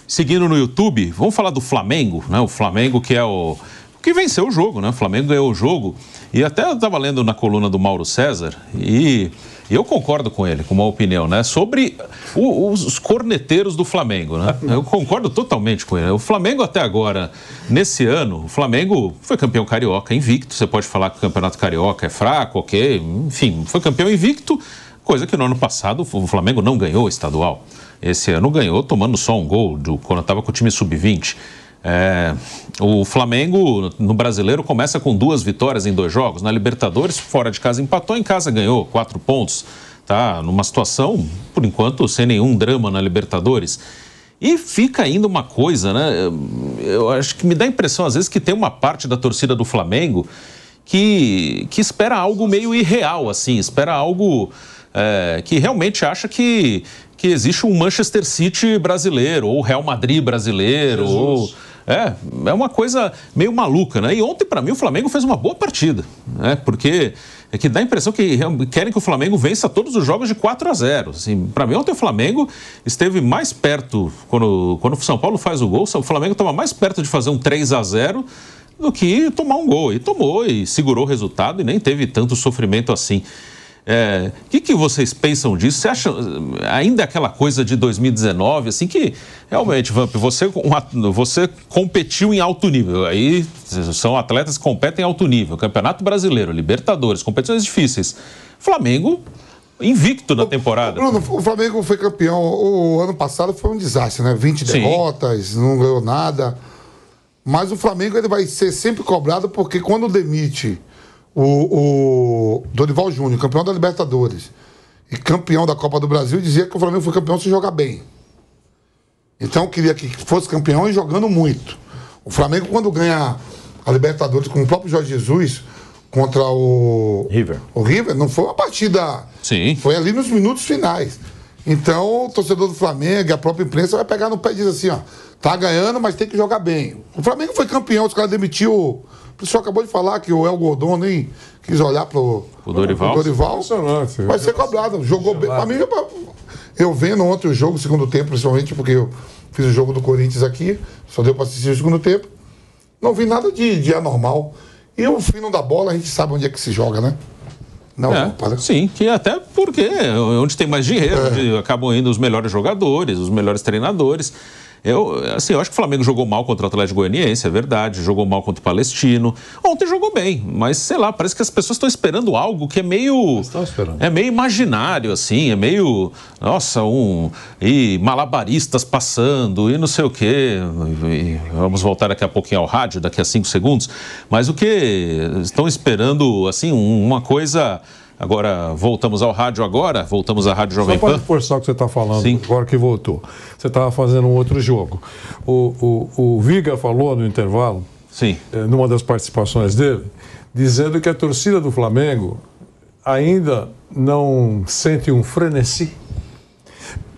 seguindo no YouTube, vamos falar do Flamengo, né? O Flamengo que é o que venceu o jogo, né? O Flamengo ganhou o jogo. E até eu estava lendo na coluna do Mauro César e eu concordo com ele, com uma opinião, né? Sobre os corneteiros do Flamengo, né? Eu concordo totalmente com ele. O Flamengo até agora, nesse ano, o Flamengo foi campeão carioca invicto. Você pode falar que o campeonato carioca é fraco, ok? Enfim, foi campeão invicto, coisa que no ano passado o Flamengo não ganhou o estadual. Esse ano ganhou tomando só um gol quando estava com o time sub-20. O Flamengo no Brasileiro começa com 2 vitórias em 2 jogos. Na Libertadores, fora de casa empatou, em casa ganhou 4 pontos. Tá numa situação, por enquanto, sem nenhum drama na Libertadores. E fica ainda uma coisa, né? Eu acho que me dá a impressão, às vezes, que tem uma parte da torcida do Flamengo que espera algo meio irreal, assim. Espera algo que realmente acha que existe um Manchester City brasileiro, ou Real Madrid brasileiro, ou... É uma coisa meio maluca, né? E ontem, para mim, o Flamengo fez uma boa partida, né? Porque é que dá a impressão que querem que o Flamengo vença todos os jogos de 4-0. Assim, para mim, ontem o Flamengo esteve mais perto, quando o São Paulo faz o gol, o Flamengo estava mais perto de fazer um 3-0 do que tomar um gol. E tomou, e segurou o resultado, e nem teve tanto sofrimento assim. O que vocês pensam disso? Você acha ainda aquela coisa de 2019, assim, que realmente, Vamp, você competiu em alto nível, aí são atletas que competem em alto nível, Campeonato Brasileiro, Libertadores, competições difíceis. Flamengo invicto na temporada. Bruno, o Flamengo foi campeão, o ano passado foi um desastre, né? 20 derrotas, não ganhou nada, mas o Flamengo ele vai ser sempre cobrado porque quando demite o Dorival Júnior, campeão da Libertadores e campeão da Copa do Brasil, dizia que o Flamengo foi campeão se jogar bem. Então eu queria que fosse campeão e jogando muito. O Flamengo, quando ganha a Libertadores com o próprio Jorge Jesus contra o River, não foi uma partida. Sim. Foi ali nos minutos finais. Então o torcedor do Flamengo e a própria imprensa vai pegar no pé e diz assim, ó, tá ganhando, mas tem que jogar bem. O Flamengo foi campeão, os caras demitiu. O pessoal acabou de falar que o El Gordon nem quis olhar pro Dorival. Vai ser cobrado. Jogou bem. Pra mim, eu vendo ontem o jogo, o segundo tempo, principalmente porque eu fiz o jogo do Corinthians aqui, só deu pra assistir o segundo tempo. Não vi nada de anormal. E o fino da bola, a gente sabe onde é que se joga, né? Sim, que até porque onde tem mais dinheiro, onde acabam indo os melhores jogadores, os melhores treinadores. Eu acho que o Flamengo jogou mal contra o Atlético Goianiense, é verdade, jogou mal contra o Palestino. Ontem jogou bem, mas sei lá, parece que as pessoas estão esperando algo que é meio imaginário, assim, é meio, nossa, e malabaristas passando e não sei o quê. Vamos voltar daqui a pouquinho ao rádio, daqui a 5 segundos, mas o que estão esperando, assim, uma coisa... Agora, voltamos ao rádio voltamos à Rádio Jovem Pan. Só para reforçar o que você está falando, Sim. Agora que voltou. Você estava fazendo um outro jogo. O Viga falou no intervalo, Sim. Numa das participações dele, dizendo que a torcida do Flamengo ainda não sente um frenesi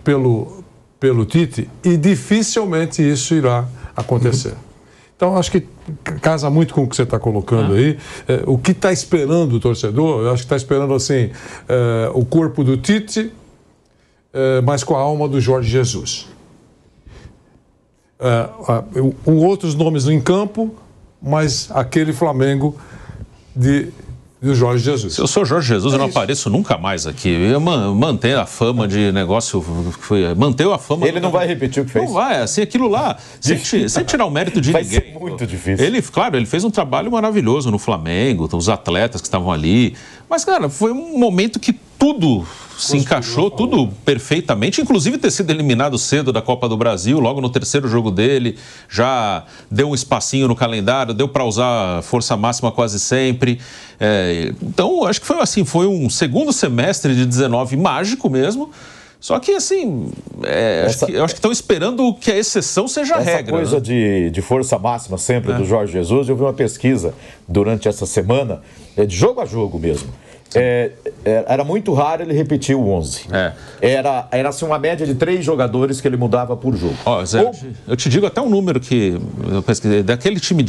pelo Tite e dificilmente isso irá acontecer. Então, acho que casa muito com o que você está colocando aí. O que está esperando o torcedor, eu acho que está esperando, assim, o corpo do Tite, mas com a alma do Jorge Jesus. Outros nomes em campo, mas aquele Flamengo do Jorge Jesus. Se eu sou Jorge Jesus, eu não apareço nunca mais aqui. Eu manter a fama de negócio. Manteve a fama. Ele não vai repetir o que fez. Não vai, assim, aquilo lá, sem tirar o mérito de ninguém. Vai ser muito difícil. Ele fez um trabalho maravilhoso no Flamengo, os atletas que estavam ali. Mas, cara, foi um momento que tudo se encaixou, tudo perfeitamente, inclusive ter sido eliminado cedo da Copa do Brasil, logo no terceiro jogo dele, já deu um espacinho no calendário, deu para usar força máxima quase sempre. Então, acho que foi assim, foi um segundo semestre de 19 mágico mesmo. Só que, assim, eu acho que estão esperando que a exceção seja a regra. Essa coisa, né? de força máxima sempre do Jorge Jesus, eu vi uma pesquisa durante essa semana, de jogo a jogo mesmo. Era muito raro ele repetir o 11. Era assim, uma média de 3 jogadores que ele mudava por jogo. Zé, eu te digo até um número que eu pesquisei, daquele time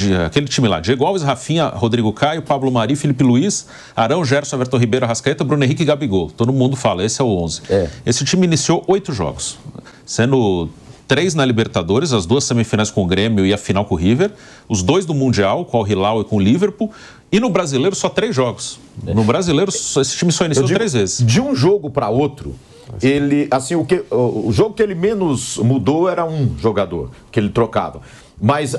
lá, Diego Alves, Rafinha, Rodrigo Caio, Pablo Mari, Felipe Luiz, Arão, Gerson, Everton Ribeiro, Arrascaeta, Bruno Henrique e Gabigol. Todo mundo fala, esse é o 11. Esse time iniciou 8 jogos, sendo 3 na Libertadores, as 2 semifinais com o Grêmio e a final com o River, os 2 do Mundial, com o Al-Hilal e com o Liverpool, e no Brasileiro só 3 jogos. No Brasileiro, esse time só iniciou 3 vezes. De um jogo para outro, ele, assim, o jogo que ele menos mudou era um jogador, que ele trocava. Mas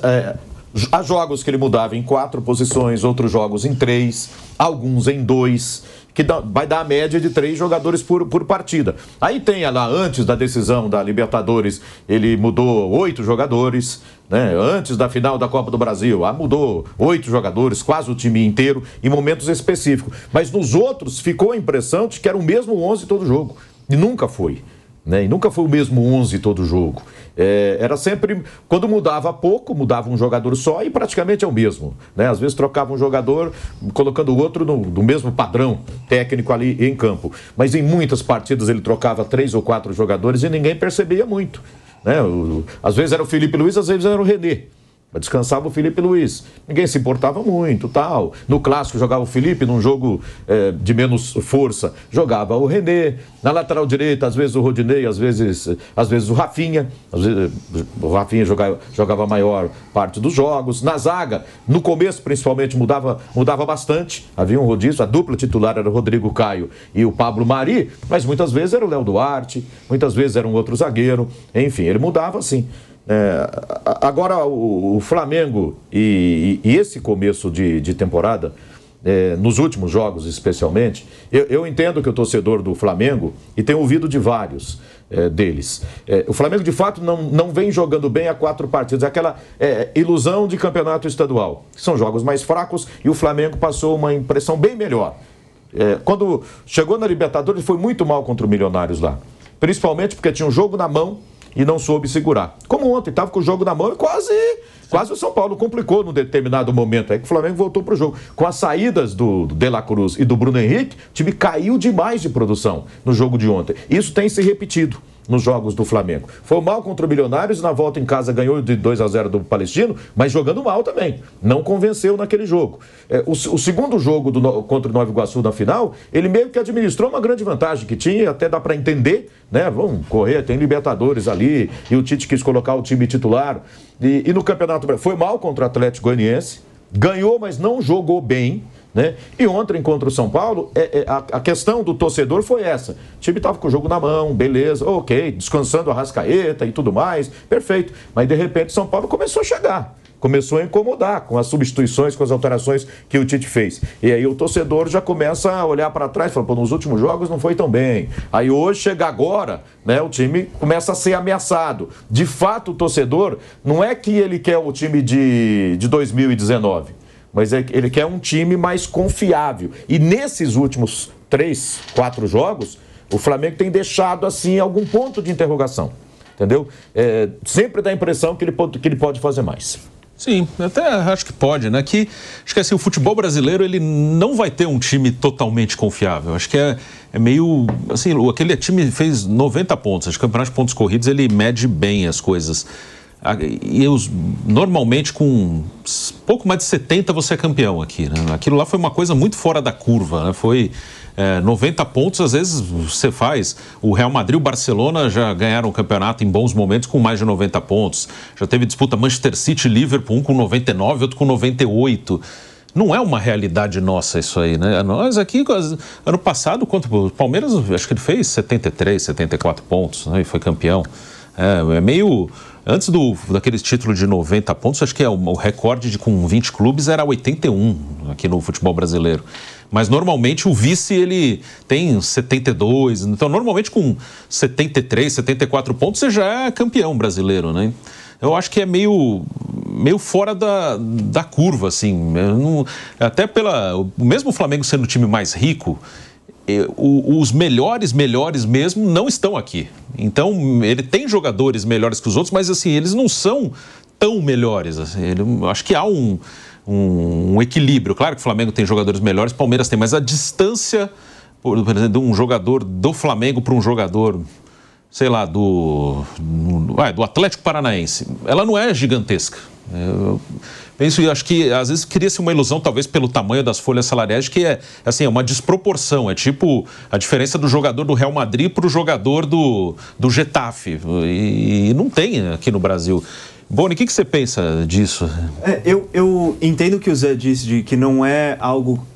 há jogos que ele mudava em 4 posições, outros jogos em 3, alguns em 2, que vai dar a média de 3 jogadores por partida. Aí tem lá, antes da decisão da Libertadores, ele mudou 8 jogadores, né? Antes da final da Copa do Brasil, mudou 8 jogadores, quase o time inteiro, em momentos específicos. Mas nos outros ficou a impressão de que era o mesmo 11 todo jogo. E nunca foi. Né? E nunca foi o mesmo 11 todo jogo. Era sempre, quando mudava pouco, mudava um jogador só e praticamente é o mesmo. Né? Às vezes trocava um jogador, colocando o outro do mesmo padrão técnico ali em campo. Mas em muitas partidas ele trocava 3 ou 4 jogadores e ninguém percebia muito. Né? Às vezes era o Felipe Luiz, às vezes era o René. Descansava o Felipe Luiz. Ninguém se importava muito, tal. No clássico jogava o Felipe, num jogo de menos força, jogava o René. Na lateral direita, às vezes o Rodinei, às vezes o Rafinha. Às vezes o Rafinha jogava a maior parte dos jogos. Na zaga, no começo principalmente, mudava bastante. Havia um rodízio, a dupla titular era o Rodrigo Caio e o Pablo Mari, mas muitas vezes era o Léo Duarte, muitas vezes era um outro zagueiro. Enfim, ele mudava assim. Agora o Flamengo e esse começo de temporada, nos últimos jogos especialmente, eu entendo que o torcedor do Flamengo, e tenho ouvido de vários deles, o Flamengo de fato não vem jogando bem há 4 partidas, aquela ilusão de campeonato estadual, que são jogos mais fracos, e o Flamengo passou uma impressão bem melhor. Quando chegou na Libertadores, foi muito mal contra o Milionários lá, principalmente porque tinha um jogo na mão e não soube segurar. Como ontem, estava com o jogo na mão e quase o São Paulo complicou num determinado momento. Aí que o Flamengo voltou para o jogo. Com as saídas do De La Cruz e do Bruno Henrique, o time caiu demais de produção no jogo de ontem. Isso tem se repetido nos jogos do Flamengo. Foi mal contra o Milionários, na volta em casa ganhou de 2-0 do Palestino, mas jogando mal também. Não convenceu naquele jogo. O segundo jogo contra o Nova Iguaçu na final, ele meio que administrou uma grande vantagem que tinha, até dá para entender, né? Vamos correr, tem Libertadores ali, e o Tite quis colocar o time titular. E no Campeonato Brasileiro, foi mal contra o Atlético Goianiense, ganhou, mas não jogou bem. Né? E ontem contra o São Paulo, a questão do torcedor foi essa. O time estava com o jogo na mão, beleza, ok, descansando a Arrascaeta e tudo mais, perfeito. Mas de repente o São Paulo começou a chegar, começou a incomodar com as substituições, com as alterações que o Tite fez. E aí o torcedor já começa a olhar para trás e fala, pô, nos últimos jogos não foi tão bem. Aí hoje, chega agora, né, o time começa a ser ameaçado. De fato, o torcedor, não é que ele quer o time de 2019, mas ele quer um time mais confiável. E nesses últimos 3, 4 jogos, o Flamengo tem deixado, assim, algum ponto de interrogação. Entendeu? Sempre dá a impressão que ele pode fazer mais. Sim, até acho que pode, né? Acho que assim, o futebol brasileiro, ele não vai ter um time totalmente confiável. Acho que é meio... Assim, aquele time fez 90 pontos. Acho que o campeonato de pontos corridos, ele mede bem as coisas. E normalmente com pouco mais de 70 você é campeão aqui, né? Aquilo lá foi uma coisa muito fora da curva, né? Foi 90 pontos, às vezes você faz. O Real Madrid e o Barcelona já ganharam o campeonato em bons momentos com mais de 90 pontos. Já teve disputa Manchester City e Liverpool, um com 99, outro com 98. Não é uma realidade nossa isso aí, né? Nós aqui, ano passado, o Palmeiras, acho que ele fez 73, 74 pontos, né? E foi campeão. É meio... Antes daqueles títulos de 90 pontos, acho que o recorde com 20 clubes era 81 aqui no futebol brasileiro. Mas normalmente o vice, ele tem 72, então normalmente com 73, 74 pontos você já é campeão brasileiro, né? Eu acho que é meio fora da curva, assim. Até mesmo o Flamengo sendo o time mais rico, os melhores mesmo não estão aqui. Então, ele tem jogadores melhores que os outros, mas assim, eles não são tão melhores. Assim, acho que há um equilíbrio. Claro que o Flamengo tem jogadores melhores, o Palmeiras tem, mas a distância, por exemplo, de um jogador do Flamengo para um jogador, sei lá, do Atlético Paranaense, ela não é gigantesca. Eu penso e acho que às vezes cria-se uma ilusão, talvez pelo tamanho das folhas salariais, que é assim, uma desproporção. É tipo a diferença do jogador do Real Madrid para o jogador do Getafe. E não tem aqui no Brasil. Boni, o que você pensa disso? Eu entendo o que o Zé disse, de que não é algo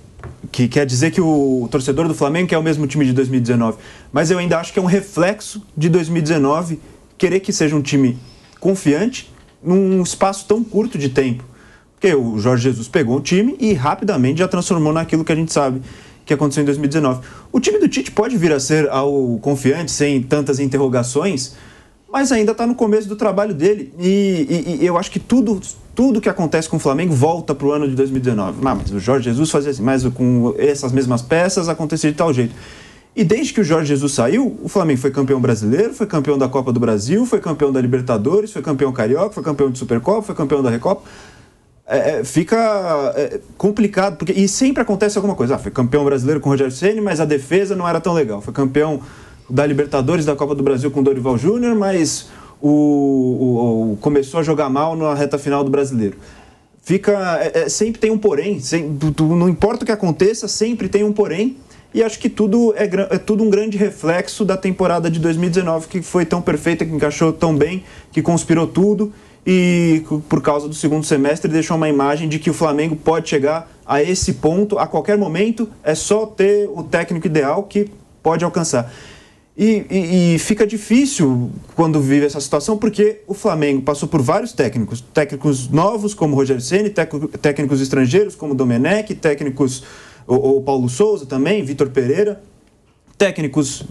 que quer dizer que o torcedor do Flamengo quer o mesmo time de 2019. Mas eu ainda acho que é um reflexo de 2019 querer que seja um time confiante num espaço tão curto de tempo. Porque o Jorge Jesus pegou o time e rapidamente já transformou naquilo que a gente sabe que aconteceu em 2019. O time do Tite pode vir a ser algo confiante, sem tantas interrogações, mas ainda está no começo do trabalho dele. E eu acho que tudo que acontece com o Flamengo volta para o ano de 2019. Mas o Jorge Jesus fazia assim, mas com essas mesmas peças acontecia de tal jeito. E desde que o Jorge Jesus saiu, o Flamengo foi campeão brasileiro, foi campeão da Copa do Brasil, foi campeão da Libertadores, foi campeão carioca, foi campeão de Supercopa, foi campeão da Recopa. Fica complicado, porque e sempre acontece alguma coisa. Foi campeão brasileiro com o Rogério Ceni, mas a defesa não era tão legal. Foi campeão da Libertadores, da Copa do Brasil com o Dorival Júnior, mas começou a jogar mal na reta final do Brasileiro. Sempre tem um porém, não importa o que aconteça, sempre tem um porém. E acho que tudo é tudo um grande reflexo da temporada de 2019, que foi tão perfeita, que encaixou tão bem, que conspirou tudo. E por causa do segundo semestre deixou uma imagem de que o Flamengo pode chegar a esse ponto a qualquer momento, é só ter o técnico ideal que pode alcançar. E fica difícil quando vive essa situação, porque o Flamengo passou por vários técnicos novos como o Rogério Ceni, técnicos estrangeiros como o Domenech, técnicos o Paulo Souza também, Vitor Pereira, técnicos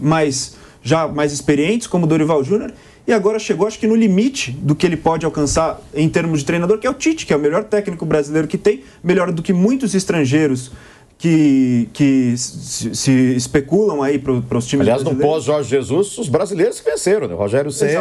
já mais experientes como o Dorival Júnior, e agora chegou, acho que no limite do que ele pode alcançar em termos de treinador, que é o Tite, que é o melhor técnico brasileiro que tem, melhor do que muitos estrangeiros que se especulam aí para os times brasileiros. Aliás, no pós-Jorge Jesus, os brasileiros que venceram, né? Rogério Ceni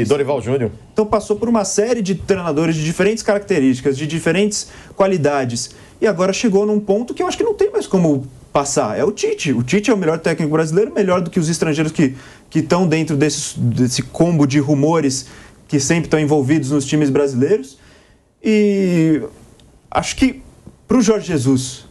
e Dorival Júnior. Então passou por uma série de treinadores de diferentes características, de diferentes qualidades, e agora chegou num ponto que eu acho que não tem mais como passar. É o Tite. O Tite é o melhor técnico brasileiro, melhor do que os estrangeiros que estão dentro desse combo de rumores que sempre estão envolvidos nos times brasileiros. E acho que para o Jorge Jesus,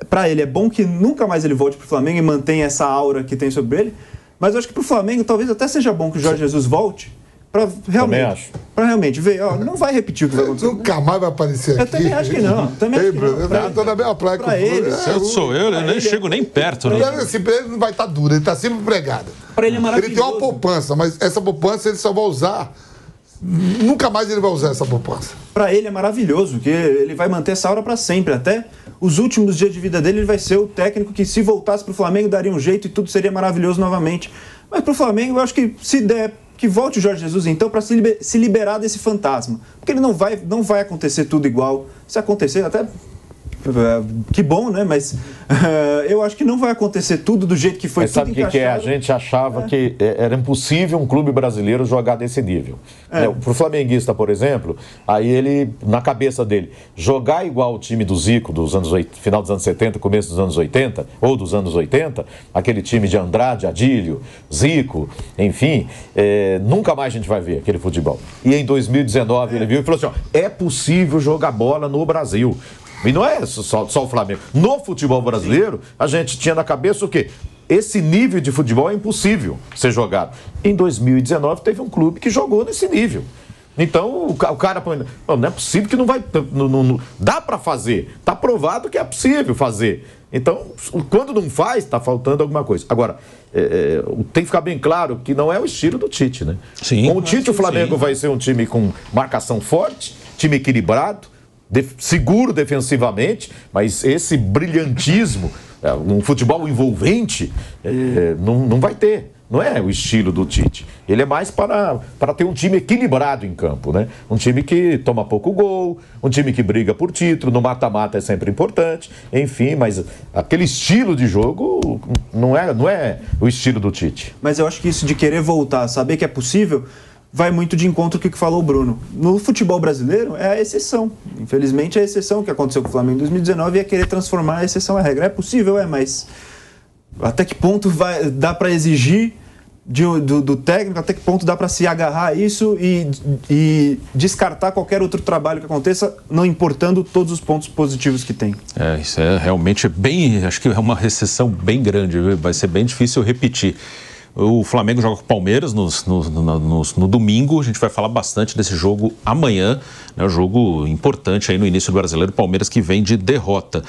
para ele é bom que nunca mais ele volte para o Flamengo e mantenha essa aura que tem sobre ele, mas eu acho que para o Flamengo talvez até seja bom que o Jorge Jesus volte para realmente ver, não vai repetir o que vai acontecer. Nunca mais vai aparecer aqui. Eu também acho que não. Eu estou na mesma praia com ele. Eu nem chego nem perto. Ele não vai estar duro, ele está sempre empregado. Para ele é maravilhoso. Ele tem uma poupança, mas essa poupança ele só vai usar. Nunca mais ele vai usar essa poupança. Para ele é maravilhoso, que ele vai manter essa aura para sempre. Até os últimos dias de vida dele, ele vai ser o técnico que, se voltasse para o Flamengo, daria um jeito e tudo seria maravilhoso novamente. Mas para o Flamengo, eu acho que se der, que volte o Jorge Jesus, então, para se liberar desse fantasma. Porque ele não vai acontecer tudo igual. Se acontecer, até que bom, né? Mas eu acho que não vai acontecer tudo do jeito que foi. Mas sabe o que é? A gente achava que era impossível um clube brasileiro jogar desse nível. Para o flamenguista, por exemplo, aí ele, na cabeça dele, jogar igual o time do Zico dos anos final dos anos 70, começo dos anos 80, ou dos anos 80, aquele time de Andrade, Adílio, Zico, enfim, nunca mais a gente vai ver aquele futebol. E em 2019 ele viu e falou assim, é possível jogar bola no Brasil. E não é só o Flamengo. No futebol brasileiro, a gente tinha na cabeça o quê? Esse nível de futebol é impossível ser jogado. Em 2019, teve um clube que jogou nesse nível. Então, o cara... Não é possível que não vai... Não dá para fazer. Está provado que é possível fazer. Então, quando não faz, está faltando alguma coisa. Agora, tem que ficar bem claro que não é o estilo do Tite, né? Sim. Com o Tite, o Flamengo vai ser um time com marcação forte, time equilibrado, seguro defensivamente, mas esse brilhantismo, um futebol envolvente, não vai ter. Não é o estilo do Tite. Ele é mais para ter um time equilibrado em campo, né? Um time que toma pouco gol, um time que briga por título, no mata-mata é sempre importante, enfim, mas aquele estilo de jogo não é o estilo do Tite. Mas eu acho que isso de querer voltar, saber que é possível, vai muito de encontro com o que falou o Bruno. No futebol brasileiro é a exceção. Infelizmente é a exceção que aconteceu com o Flamengo em 2019 e é querer transformar a exceção em regra. É possível, mas até que ponto dá para exigir do técnico, até que ponto dá para se agarrar a isso e descartar qualquer outro trabalho que aconteça, não importando todos os pontos positivos que tem. Isso é realmente acho que é uma recessão bem grande, viu? Vai ser bem difícil repetir. O Flamengo joga com o Palmeiras no domingo. A gente vai falar bastante desse jogo amanhã, né? Um jogo importante aí no início do Brasileiro. Palmeiras que vem de derrota.